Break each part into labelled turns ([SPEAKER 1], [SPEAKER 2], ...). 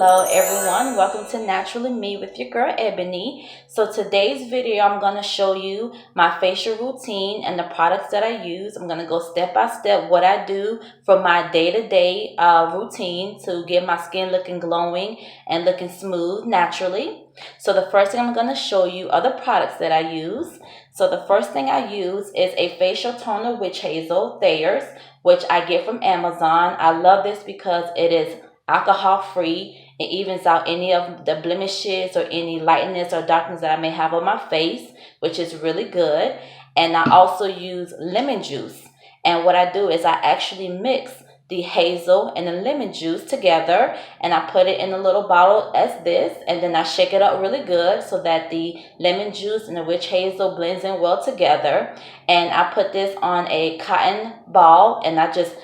[SPEAKER 1] Hello everyone, welcome to Naturally Me with your girl Ebony. So today's video I'm going to show you my facial routine and the products that I use. I'm going to go step by step what I do for my day-to-day routine to get my skin looking glowing and looking smooth naturally. So the first thing I'm going to show you are the products that I use. So the first thing I use is a facial toner witch hazel Thayer's, which I get from Amazon. I love this because it is alcohol free. It evens out any of the blemishes or any lightness or darkness that I may have on my face, which is really good. And I also use lemon juice. And what I do is I actually mix the hazel and the lemon juice together, and I put it in a little bottle as this, and then I shake it up really good so that the lemon juice and the witch hazel blends in well together. And I put this on a cotton ball, and I just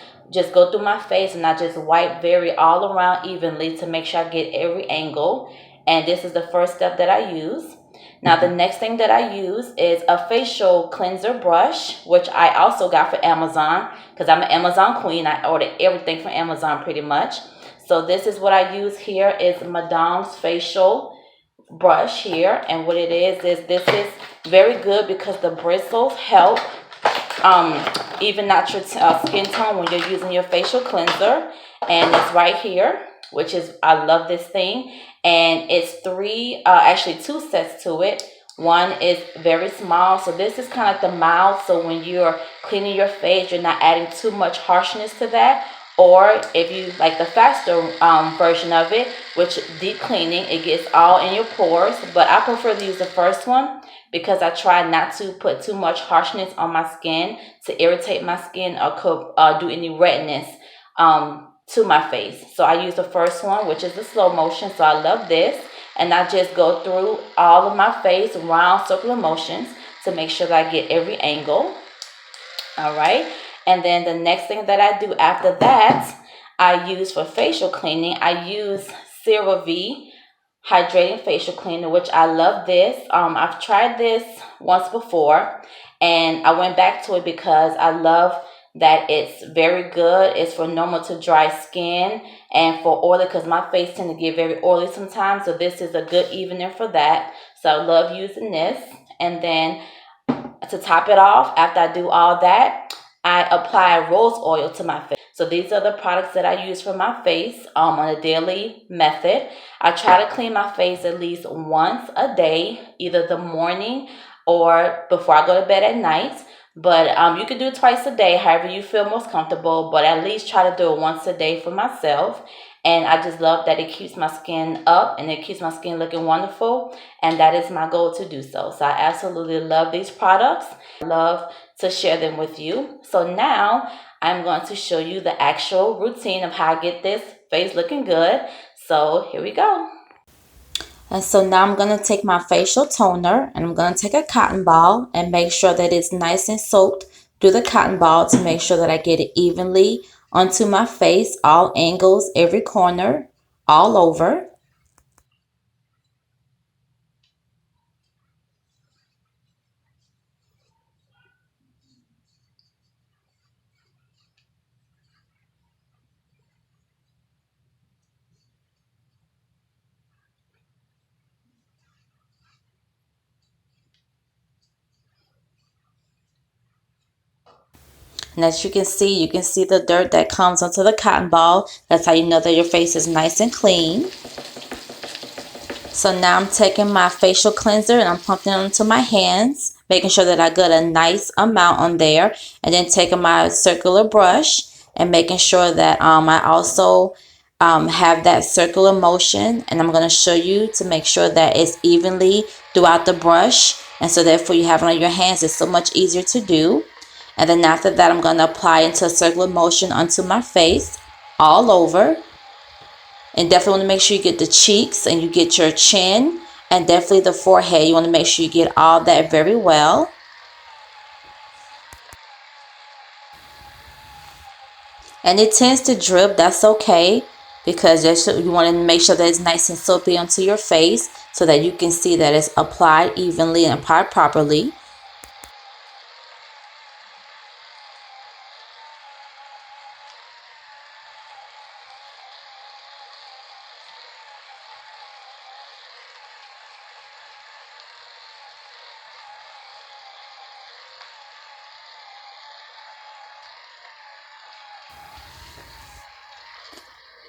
[SPEAKER 1] go through my face, and I just wipe very all around evenly to make sure I get every angle. And this is the first step that I use. Now the next thing that I use is a facial cleanser brush, which I also got for Amazon because I'm an Amazon queen. I order everything from Amazon pretty much. So this is what I use here is Madame's facial brush here, and what it is this is very good because the bristles help even out your skin tone when you're using your facial cleanser. And it's right here, which is, I love this thing. And it's actually two sets to it. One is very small, so this is kind of like the mild, so when you're cleaning your face you're not adding too much harshness to that. Or if you like the faster version of it, which deep cleaning, it gets all in your pores. But I prefer to use the first one because I try not to put too much harshness on my skin to irritate my skin or do any redness to my face. So I use the first one, which is the slow motion. So I love this. And I just go through all of my face, round circular motions, to make sure that I get every angle. All right. And then the next thing that I do after that, I use for facial cleaning, I use CeraVe hydrating facial cleaner, which I love this. I've tried this once before, and I went back to it because I love that it's very good. It's for normal to dry skin and for oily, because my face tends to get very oily sometimes. So this is a good evener for that. So I love using this. And then to top it off, after I do all that, I apply rose oil to my face. So these are the products that I use for my face on a daily method. I try to clean my face at least once a day, either the morning or before I go to bed at night. But you can do it twice a day, however you feel most comfortable. But at least try to do it once a day for myself. And I just love that it keeps my skin up and it keeps my skin looking wonderful. And that is my goal to do so. So I absolutely love these products. I love to share them with you. So now I'm going to show you the actual routine of how I get this face looking good. So here we go. And so now I'm going to take my facial toner and I'm going to take a cotton ball and make sure that it's nice and soaked through the cotton ball to make sure that I get it evenly onto my face, all angles, every corner, all over. And as you can see the dirt that comes onto the cotton ball. That's how you know that your face is nice and clean. So now I'm taking my facial cleanser and I'm pumping it onto my hands, making sure that I get a nice amount on there. And then taking my circular brush and making sure that I also have that circular motion. And I'm going to show you to make sure that it's evenly throughout the brush. And so therefore you have it on your hands. It's so much easier to do. And then after that, I'm going to apply into a circular motion onto my face all over. And definitely want to make sure you get the cheeks and you get your chin and definitely the forehead. You want to make sure you get all that very well. And it tends to drip. That's okay, because you want to make sure that it's nice and soapy onto your face so that you can see that it's applied evenly and applied properly.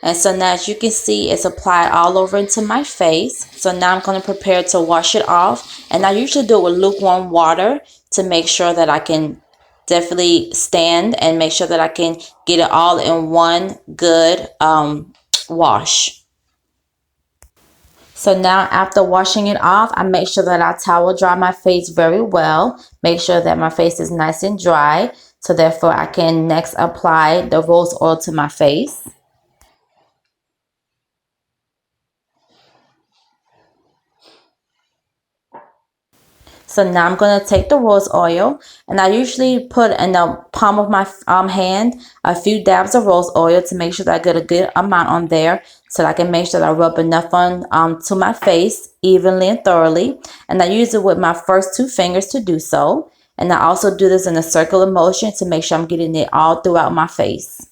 [SPEAKER 1] And so now, as you can see, it's applied all over into my face. So now I'm going to prepare to wash it off. And I usually do it with lukewarm water to make sure that I can definitely stand and make sure that I can get it all in one good wash. So now after washing it off, I make sure that I towel dry my face very well. Make sure that my face is nice and dry. So therefore I can next apply the rose oil to my face. So now I'm going to take the rose oil, and I usually put in the palm of my hand a few dabs of rose oil to make sure that I get a good amount on there, so that I can make sure that I rub enough on to my face evenly and thoroughly. And I use it with my first two fingers to do so. And I also do this in a circular motion to make sure I'm getting it all throughout my face.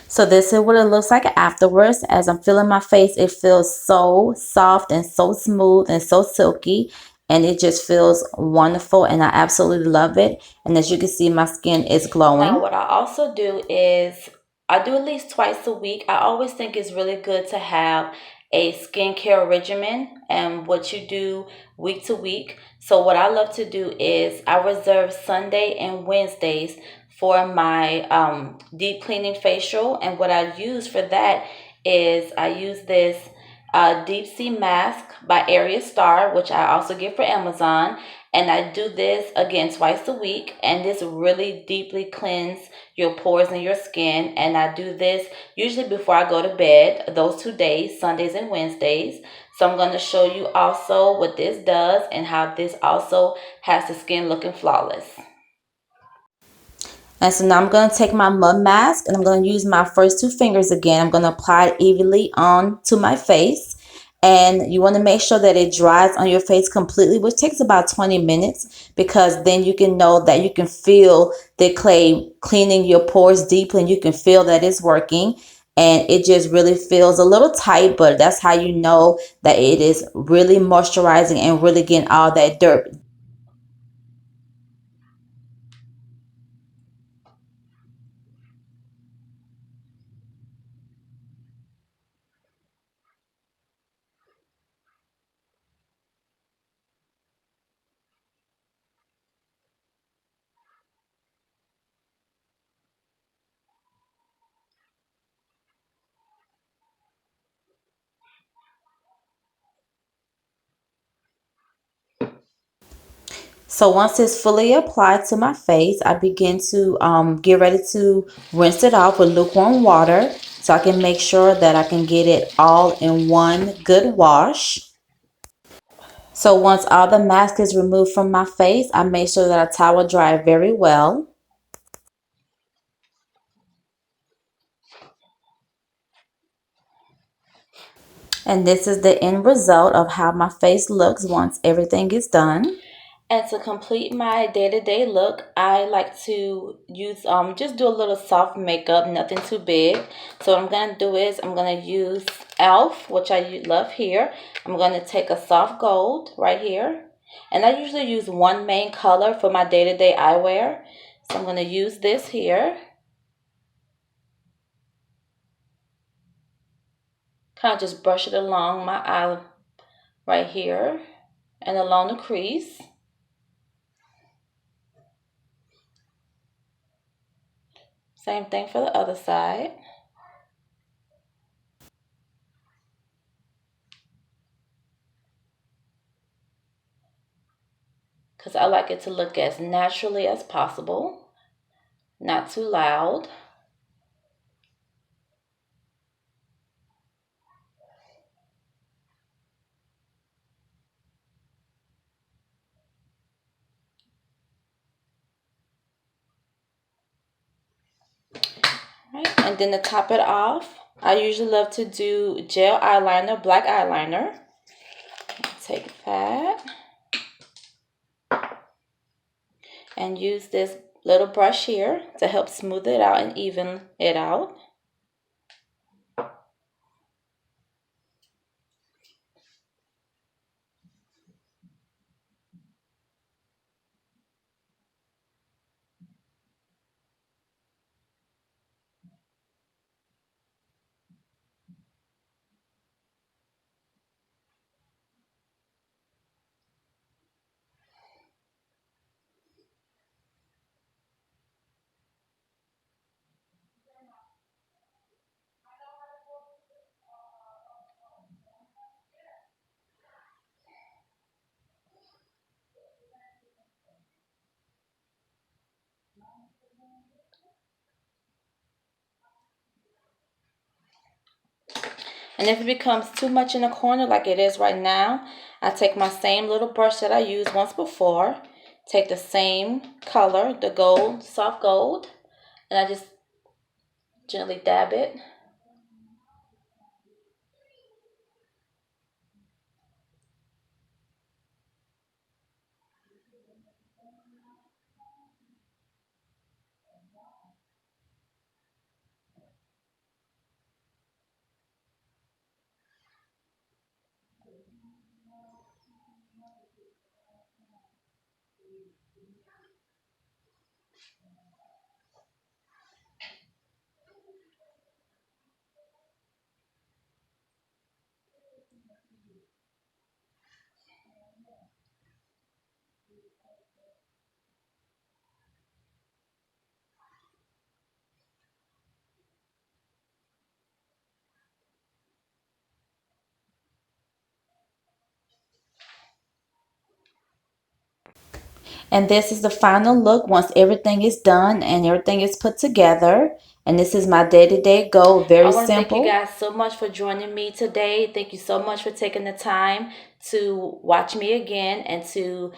[SPEAKER 1] So this is what it looks like afterwards. As I'm feeling my face, it feels so soft and so smooth and so silky. And it just feels wonderful, and I absolutely love it. And as you can see, my skin is glowing. Now, what I also do is I do at least twice a week. I always think it's really good to have a skincare regimen and what you do week to week. So what I love to do is I reserve Sunday and Wednesdays for my deep cleaning facial. And what I use for that is I use this deep sea mask by Area Star, which I also get for Amazon. And I do this again twice a week, and this really deeply cleanse your pores and your skin. And I do this usually before I go to bed, those 2 days, Sundays and Wednesdays. So I'm going to show you also what this does and how this also has the skin looking flawless. And so now I'm going to take my mud mask, and I'm going to use my first two fingers again. I'm going to apply it evenly onto my face. And you want to make sure that it dries on your face completely, which takes about 20 minutes, because then you can know that you can feel the clay cleaning your pores deeply, and you can feel that it's working. And it just really feels a little tight, but that's how you know that it is really moisturizing and really getting all that dirt. So once it's fully applied to my face, I begin to get ready to rinse it off with lukewarm water, so I can make sure that I can get it all in one good wash. So once all the mask is removed from my face, I make sure that I towel dry very well. And this is the end result of how my face looks once everything is done. And to complete my day-to-day look, I like to use just do a little soft makeup, nothing too big. So what I'm going to do is I'm going to use e.l.f., which I love here. I'm going to take a soft gold right here. And I usually use one main color for my day-to-day eyewear. So I'm going to use this here. Kind of just brush it along my eye right here and along the crease. Same thing for the other side. Because I like it to look as naturally as possible, not too loud. Right, and then to top it off, I usually love to do gel eyeliner, black eyeliner. Take that. and use this little brush here to help smooth it out and even it out. And if it becomes too much in the corner like it is right now, I take my same little brush that I used once before, take the same color, the gold, soft gold, and I just gently dab it. And this is the final look once everything is done and everything is put together. And this is my day-to-day goal. Very simple. I want to thank you guys so much for joining me today. Thank you so much for taking the time to watch me again and to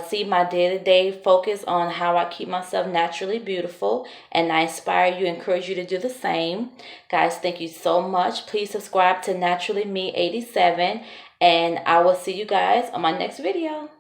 [SPEAKER 1] see my day-to-day focus on how I keep myself naturally beautiful, and I inspire you, encourage you to do the same. Guys, thank you so much. Please subscribe to Naturally Me 87, and I will see you guys on my next video.